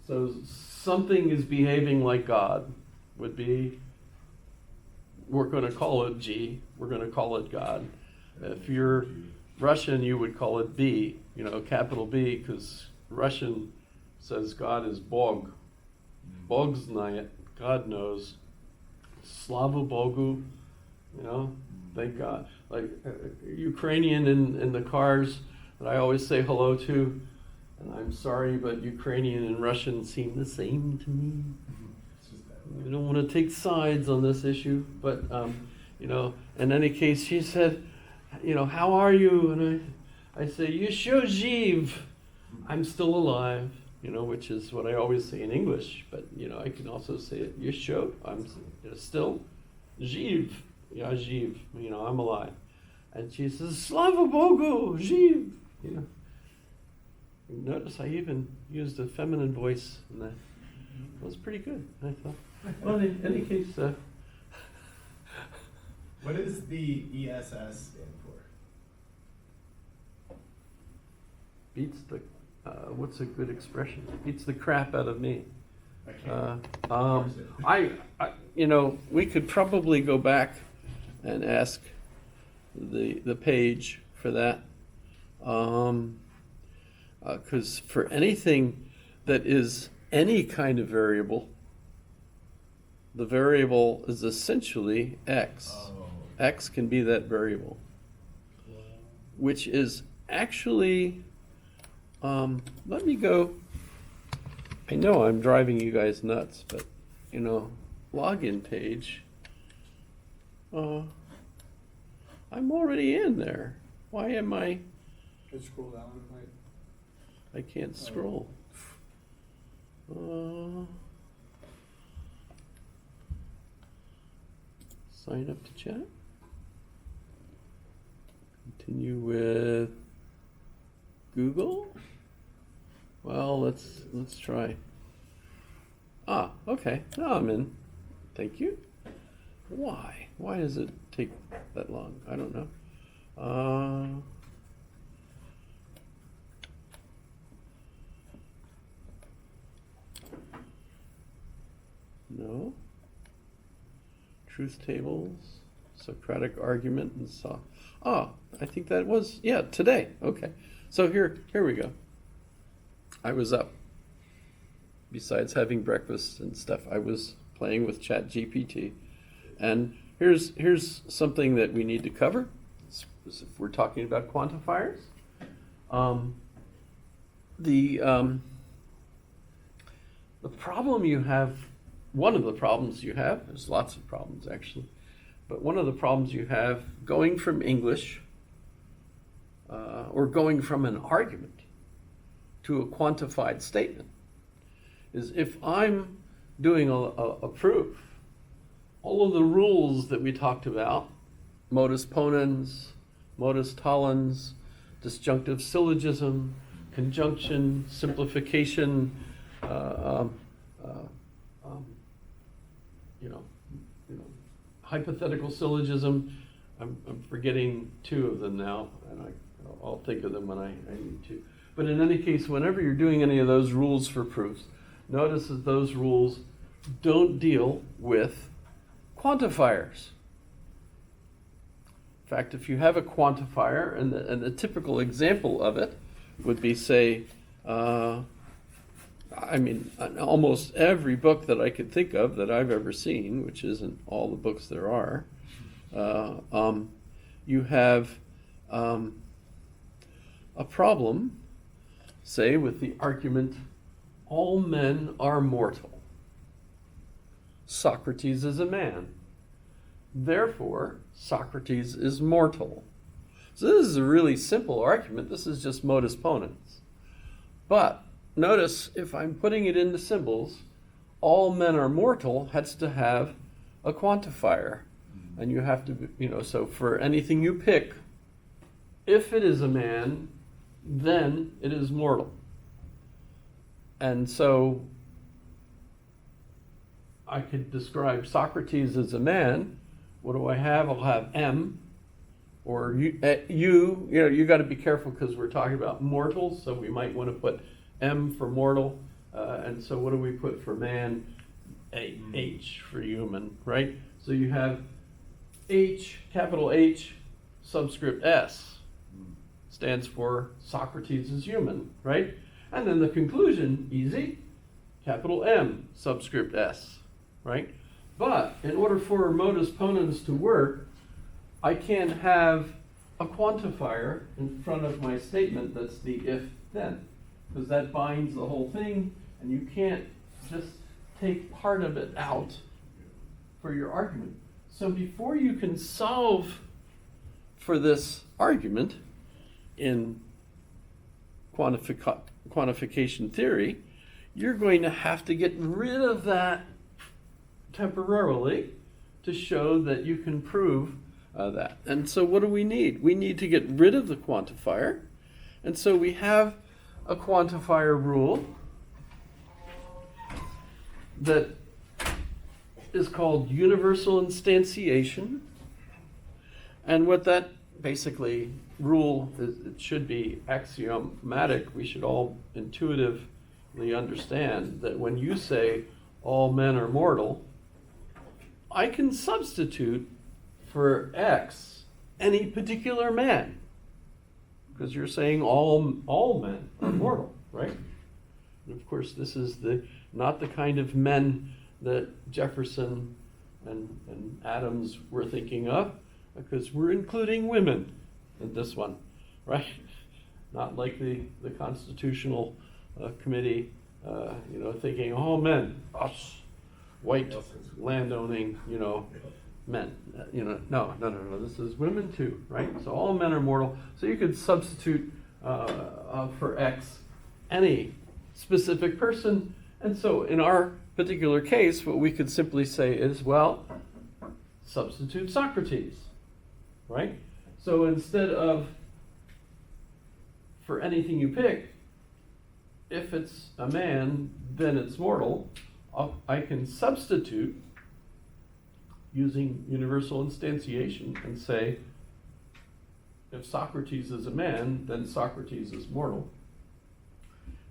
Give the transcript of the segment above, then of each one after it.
So something is behaving like God would be, we're going to call it G, we're going to call it God. If you're Russian, you would call it B, capital B, because Russian says God is Bog. Bog znает, God knows. Slava Bogu, thank God. Like Ukrainian in the cars that I always say hello to, and I'm sorry, but Ukrainian and Russian seem the same to me. I don't want to take sides on this issue, but in any case, she said, how are you? And I say, Yesho Živ, I'm still alive, which is what I always say in English, but I can also say it, Yesho, I'm still Živ, yeah, Živ, I'm alive. And she says, Slava Bogu, Živ, Notice I even used a feminine voice, and that was pretty good, I thought. Well, in any case, what does the ESS stand for? Beats the, what's a good expression? Beats the crap out of me. We could probably go back and ask the page for that. Because for anything that is any kind of variable, the variable is essentially x. X can be that variable, which is actually, let me go, I know I'm driving you guys nuts, but, login page, I'm already in there. Why am I? Just scroll down, right? I can't scroll. Sign up to chat. Continue with Google. Well, let's try. Okay. Now I'm in. Thank you. Why? Why does it take that long? I don't know. No. Truth tables, Socratic argument, and so. I think that was, today. Okay. So here we go. I was up. Besides having breakfast and stuff, I was playing with ChatGPT. And here's something that we need to cover. If we're talking about quantifiers. The problem you have, one of the problems you have, there's lots of problems actually, but one of the problems you have going from English or going from an argument to a quantified statement is if I'm doing a proof, all of the rules that we talked about, modus ponens, modus tollens, disjunctive syllogism, conjunction, simplification, hypothetical syllogism. I'm forgetting two of them now, and I'll think of them when I need to. But in any case, whenever you're doing any of those rules for proofs, notice that those rules don't deal with quantifiers. In fact, if you have a quantifier, and the typical example of it would be, say, almost every book that I could think of that I've ever seen, which isn't all the books there are, you have a problem, say, with the argument, all men are mortal. Socrates is a man. Therefore, Socrates is mortal. So this is a really simple argument. This is just modus ponens. But notice, if I'm putting it into symbols, all men are mortal has to have a quantifier. And you have to, so for anything you pick, if it is a man, then it is mortal. And so I could describe Socrates as a man. What do I have? I'll have M. Or you got to be careful because we're talking about mortals, so we might want to put M for mortal. And so what do we put for man? H for human, right? So you have H, capital H, subscript S, stands for Socrates is human, right? And then the conclusion, easy, capital M, subscript S, right? But in order for modus ponens to work, I can't have a quantifier in front of my statement that's the if-then, because that binds the whole thing, and you can't just take part of it out for your argument. So before you can solve for this argument in quantification theory, you're going to have to get rid of that temporarily to show that you can prove that. And so what do we need? We need to get rid of the quantifier. And so we have a quantifier rule that is called universal instantiation. And what that basically rule is, it should be axiomatic. We should all intuitively understand that when you say all men are mortal, I can substitute for X any particular man, because you're saying all men are mortal, right? And of course, this is not the kind of men that Jefferson and Adams were thinking of, because we're including women in this one, right? Not like the Constitutional Committee, thinking all men, us, white, landowning, men. No. This is women too, right? So all men are mortal. So you could substitute for X any specific person. And so in our particular case, what we could simply say is, well, substitute Socrates, right? So instead of for anything you pick, if it's a man, then it's mortal, I can substitute using universal instantiation and say, if Socrates is a man, then Socrates is mortal.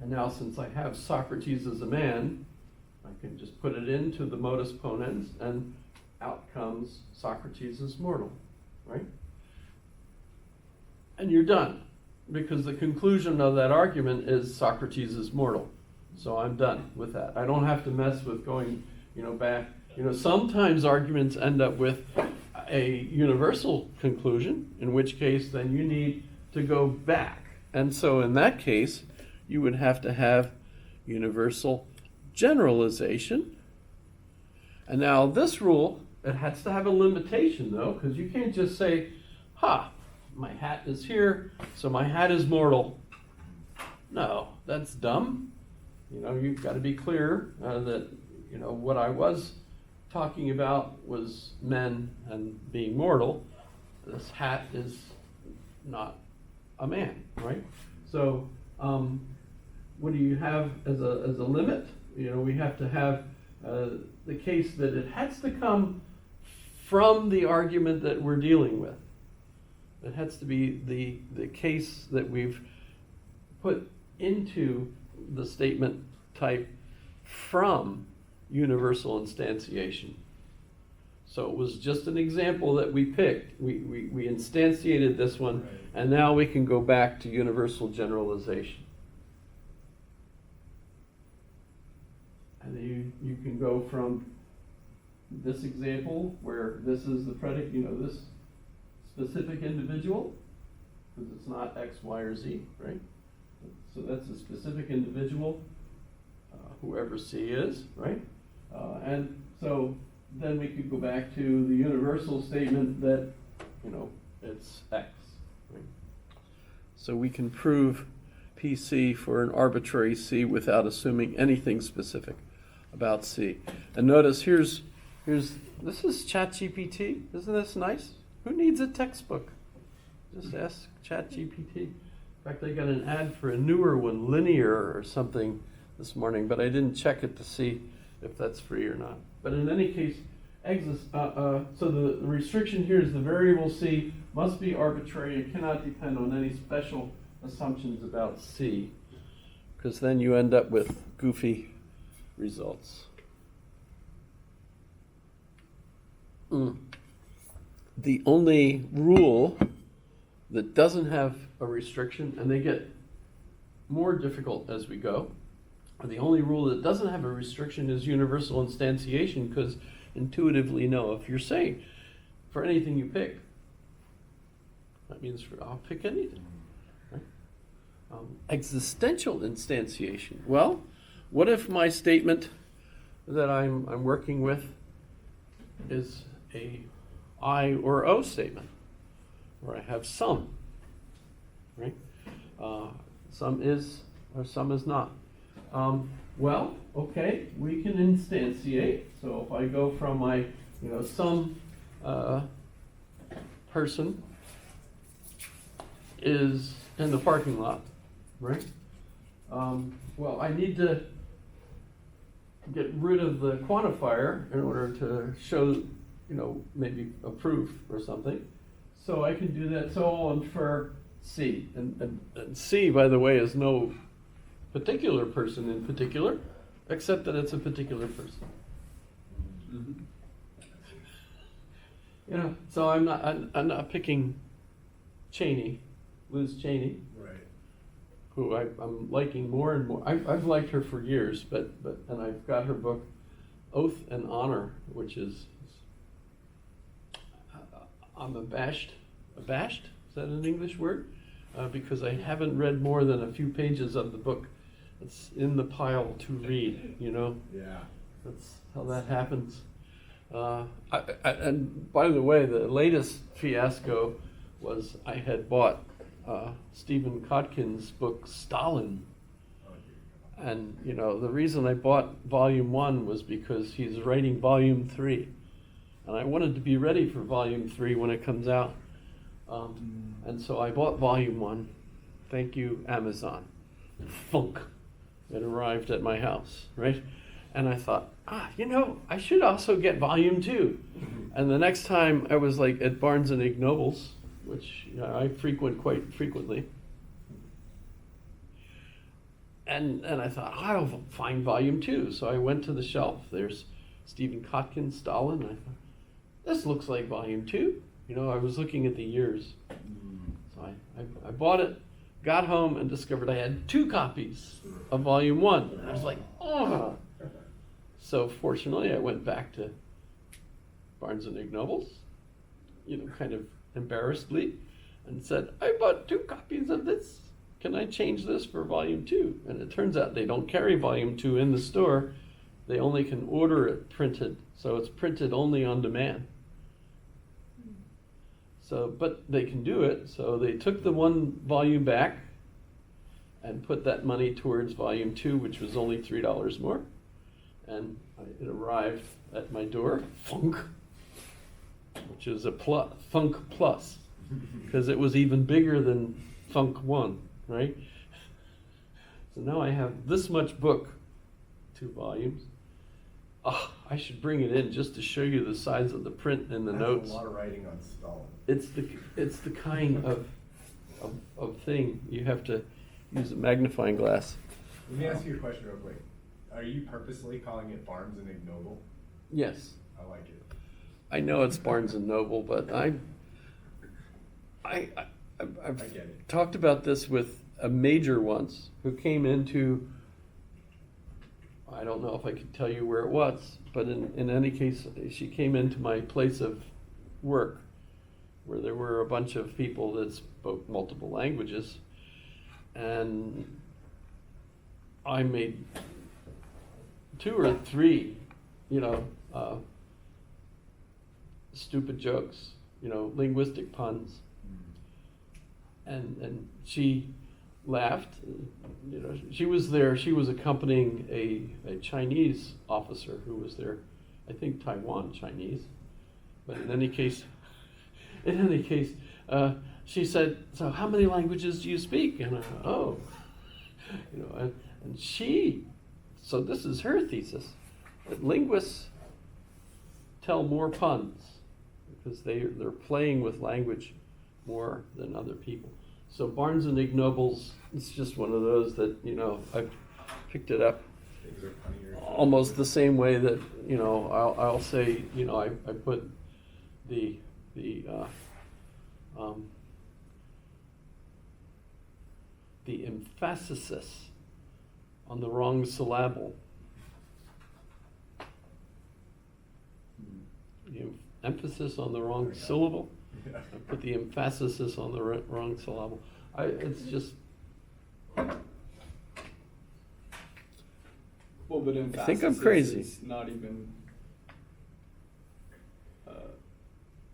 And now since I have Socrates as a man, I can just put it into the modus ponens, and out comes Socrates is mortal, right? And you're done, because the conclusion of that argument is Socrates is mortal. So I'm done with that. I don't have to mess with going, back. Sometimes arguments end up with a universal conclusion, in which case then you need to go back. And so in that case, you would have to have universal generalization. And now this rule, it has to have a limitation though, because you can't just say, my hat is here, so my hat is mortal. No, that's dumb. You've got to be clear that, what I was talking about was men and being mortal. This hat is not a man, right? So what do you have as a limit? We have to have the case that it has to come from the argument that we're dealing with. It has to be the case that we've put into the statement type from universal instantiation. So it was just an example that we picked. We instantiated this one, right. And now we can go back to universal generalization. And you can go from this example where this is the predicate, this specific individual, because it's not X, Y, or Z, right? So that's a specific individual, whoever C is, right? And so then we could go back to the universal statement that, it's X, right? So we can prove PC for an arbitrary C without assuming anything specific about C. And notice this is ChatGPT. Isn't this nice? Who needs a textbook? Just ask ChatGPT. In fact, I got an ad for a newer one, Linear or something, this morning, but I didn't check it to see if that's free or not. But in any case, so the restriction here is the variable C must be arbitrary. It cannot depend on any special assumptions about C. because then you end up with goofy results. The only rule that doesn't have a restriction, and they get more difficult as we go, the only rule that doesn't have a restriction is universal instantiation, because intuitively know if you're saying for anything you pick, that means I'll pick anything. Right? Existential instantiation. Well, what if my statement that I'm working with is a I or O statement, where I have some, right? Some is or some is not. Well, okay, we can instantiate. So if I go from my, some person is in the parking lot, right? Well, I need to get rid of the quantifier in order to show, maybe a proof or something. So I can do that. So I'll infer C. And C, by the way, is no particular person in particular, except that it's a particular person. Mm-hmm. So I'm not picking Cheney, Liz Cheney, Right. who I'm liking more and more. I've liked her for years, and I've got her book, Oath and Honor, which is, I'm abashed, is that an English word? Because I haven't read more than a few pages of the book. It's in the pile to read, Yeah. That's how that happens. And by the way, the latest fiasco was I had bought Stephen Kotkin's book, Stalin. And, the reason I bought volume 1 was because he's writing volume 3. And I wanted to be ready for volume 3 when it comes out. And so I bought volume 1. Thank you, Amazon. Funk. It arrived at my house, right? And I thought, I should also get volume 2. And the next time I was like at Barnes and Noble's, which I frequent quite frequently. And I thought, I'll find volume 2. So I went to the shelf. There's Stephen Kotkin, Stalin. I thought, this looks like volume 2. I was looking at the years. So I bought it, got home, and discovered I had 2 copies of volume 1. And I was like, oh. So fortunately, I went back to Barnes and Noble's, kind of embarrassedly, and said, I bought 2 copies of this. Can I change this for volume 2? And it turns out they don't carry volume 2 in the store. They only can order it printed. So it's printed only on demand. So, but they can do it. So they took the 1 volume back and put that money towards volume 2, which was only $3 more. And it arrived at my door, Funk, which is a Funk Plus, because it was even bigger than Funk 1, right? So now I have this much book, 2 volumes. Oh, I should bring it in just to show you the size of the print and the notes. A lot of writing on Stalin. It's the kind of thing you have to use a magnifying glass. Let me ask you a question real quick. Are you purposely calling it Barnes and Noble? Yes. I like it. I know it's Barnes and Noble, but I've get it. talked about this with a major once who came into, I don't know if I could tell you where it was, but in any case, she came into my place of work where there were a bunch of people that spoke multiple languages, and I made 2 or 3, stupid jokes, linguistic puns. And she laughed. She was there. She was accompanying a Chinese officer who was there, I think Taiwan Chinese. But in any case, she said, "So how many languages do you speak?" And and she. So this is her thesis, that linguists tell more puns because they're playing with language more than other people. So Barnes and Ignobles, it's just one of those that, you know, I've picked it up Things are funnier. almost the same way that, you know, I'll say, you know, I put the emphasis on the wrong syllable. The emphasis on the wrong syllable. Yeah. I put the emphasis on the wrong syllable. It's just, Well, but I think I'm crazy. It's not even